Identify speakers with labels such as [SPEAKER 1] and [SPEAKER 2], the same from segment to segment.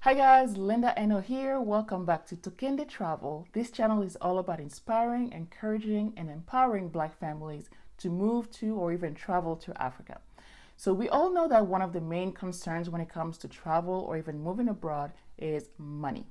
[SPEAKER 1] Hi guys, Linda Eno here. Welcome back to Tokende Travel. This channel is all about inspiring, encouraging, and empowering Black families to move to or even travel to Africa. So we all know that one of the main concerns when it comes to travel or even moving abroad is money.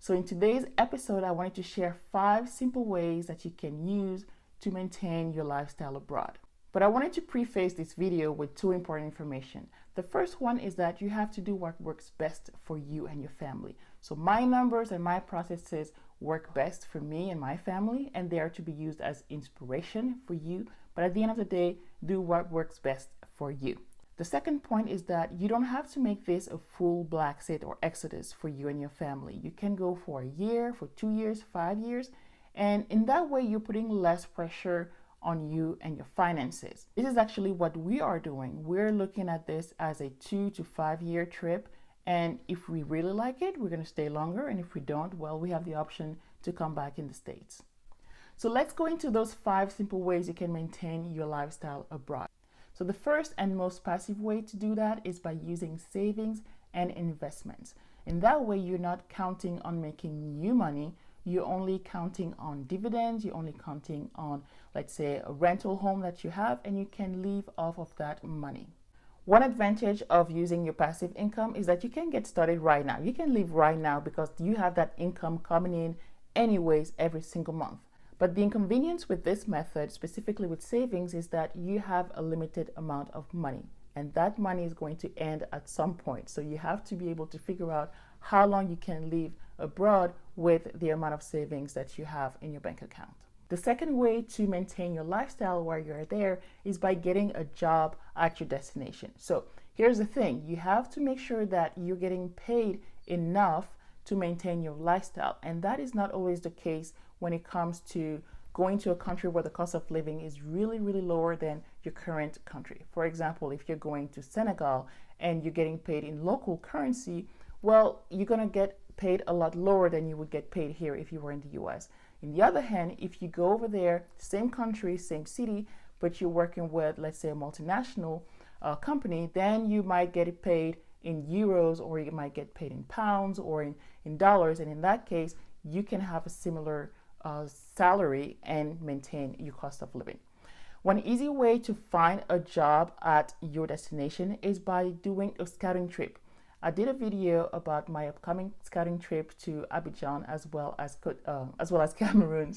[SPEAKER 1] So in today's episode, I wanted to share 5 simple ways that you can use to maintain your lifestyle abroad. But I wanted to preface this video with 2 important information. The first one is that you have to do what works best for you and your family. So my numbers and my processes work best for me and my family, and they are to be used as inspiration for you. But at the end of the day, do what works best for you. The second point is that you don't have to make this a full Blaxit or exodus for you and your family. You can go for a year, for 2 years, 5 years, and in that way you're putting less pressure on you and your finances. This is actually what we are doing. We're looking at this as a 2 to 5 year trip, and if we really like it, we're going to stay longer, and if we don't, well, we have the option to come back in the States. So let's go into those 5 simple ways you can maintain your lifestyle abroad. So the first and most passive way to do that is by using savings and investments. In that way, you're not counting on making new money. You're only counting on dividends. You're only counting on, let's say, a rental home that you have, and you can live off of that money. One advantage of using your passive income is that you can get started right now. You can live right now because you have that income coming in anyways every single month. But the inconvenience with this method, specifically with savings, is that you have a limited amount of money, and that money is going to end at some point. So you have to be able to figure out how long you can live abroad with the amount of savings that you have in your bank account. The second way to maintain your lifestyle while you're there is by getting a job at your destination. So here's the thing, you have to make sure that you're getting paid enough to maintain your lifestyle, and that is not always the case when it comes to going to a country where the cost of living is really lower than your current country. For example, if you're going to Senegal and you're getting paid in local currency, well, you're going to get paid a lot lower than you would get paid here if you were in the US. On the other hand, if you go over there, same country, same city, but you're working with, let's say, a multinational company, then you might get paid in euros, or you might get paid in pounds or in dollars. And in that case, you can have a similar salary and maintain your cost of living. One easy way to find a job at your destination is by doing a scouting trip. I did a video about my upcoming scouting trip to Abidjan as well as Cameroon,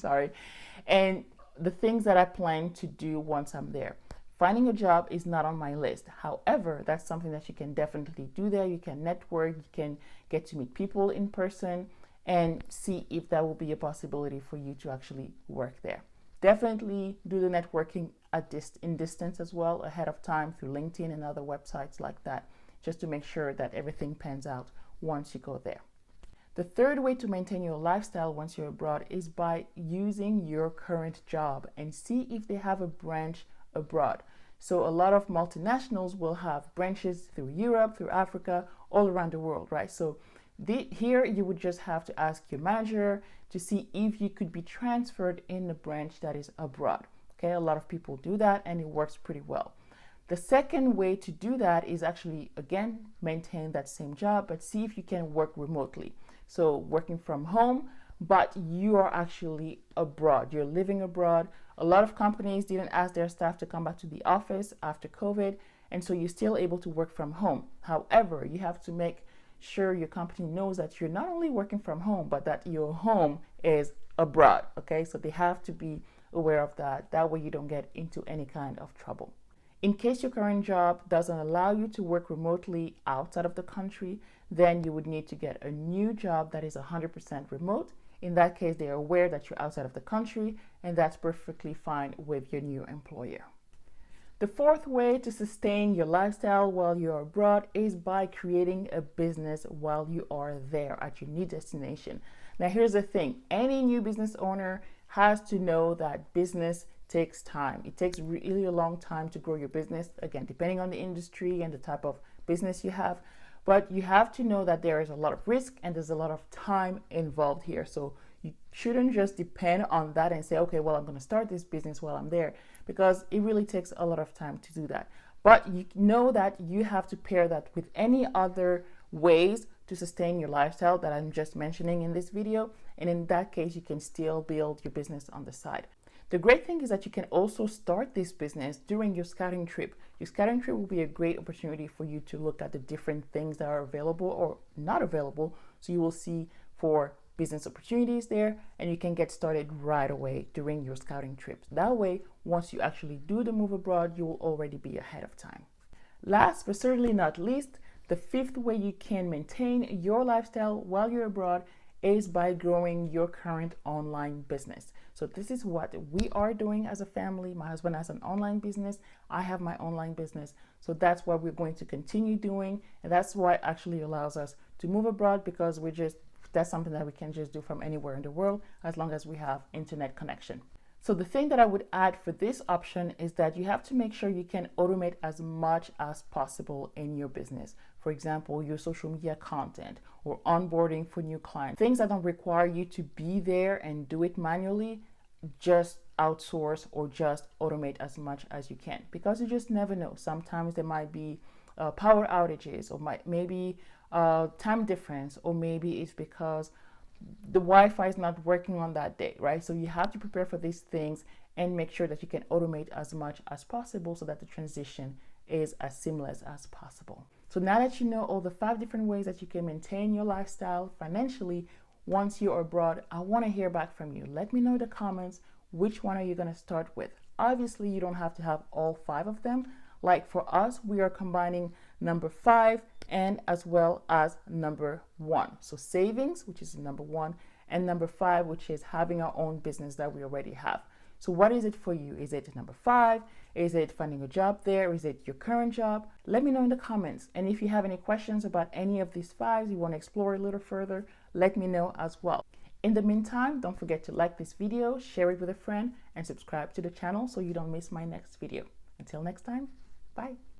[SPEAKER 1] and the things that I plan to do once I'm there. Finding a job is not on my list. However, that's something that you can definitely do there. You can network, you can get to meet people in person and see if that will be a possibility for you to actually work there. Definitely do the networking in distance as well, ahead of time, through LinkedIn and other websites like that, just to make sure that everything pans out once you go there. The third way to maintain your lifestyle once you're abroad is by using your current job and see if they have a branch abroad. So a lot of multinationals will have branches through Europe, through Africa, all around the world, right? So here you would just have to ask your manager to see if you could be transferred in a branch that is abroad. Okay, a lot of people do that and it works pretty well. The second way to do that is actually, again, maintain that same job, but see if you can work remotely. So working from home, but you are actually abroad. You're living abroad. A lot of companies didn't ask their staff to come back to the office after COVID, and so you're still able to work from home. However, you have to make sure your company knows that you're not only working from home, but that your home is abroad. Okay, so they have to be aware of that. That way you don't get into any kind of trouble. In case your current job doesn't allow you to work remotely outside of the country, then you would need to get a new job that is 100% remote. In that case, they are aware that you're outside of the country, and that's perfectly fine with your new employer. The fourth way to sustain your lifestyle while you're abroad is by creating a business while you are there at your new destination. Now, here's the thing. Any new business owner has to know that business takes time. It takes really a long time to grow your business, again, depending on the industry and the type of business you have. But you have to know that there is a lot of risk and there's a lot of time involved here. So you shouldn't just depend on that and say, okay, well, I'm going to start this business while I'm there, because it really takes a lot of time to do that. But you know that you have to pair that with any other ways to sustain your lifestyle that I'm just mentioning in this video. And in that case, you can still build your business on the side. The great thing is that you can also start this business during your scouting trip. Your scouting trip will be a great opportunity for you to look at the different things that are available or not available. So you will see for business opportunities there, and you can get started right away during your scouting trips. That way, once you actually do the move abroad, you will already be ahead of time. Last but certainly not least, the fifth way you can maintain your lifestyle while you're abroad is by growing your current online business. So this is what we are doing as a family. My husband has an online business. I have my online business. So that's what we're going to continue doing. And that's what actually allows us to move abroad, because that's something that we can just do from anywhere in the world as long as we have internet connection. So the thing that I would add for this option is that you have to make sure you can automate as much as possible in your business. For example, your social media content or onboarding for new clients. Things that don't require you to be there and do it manually, just outsource or just automate as much as you can, because you just never know. Sometimes there might be power outages, or maybe time difference, or maybe it's because the Wi-Fi is not working on that day, right? So you have to prepare for these things and make sure that you can automate as much as possible so that the transition is as seamless as possible. So now that you know all the 5 different ways that you can maintain your lifestyle financially once you're abroad, I want to hear back from you. Let me know in the comments, which one are you going to start with? Obviously, you don't have to have all 5 of them. Like for us, we are combining number 5 and as well as number 1. So savings, which is number 1, and number 5, which is having our own business that we already have. So what is it for you? Is it number 5? Is it finding a job there? Is it your current job? Let me know in the comments. And if you have any questions about any of these 5s, you want to explore a little further, let me know as well. In the meantime, don't forget to like this video, share it with a friend, and subscribe to the channel so you don't miss my next video. Until next time, bye.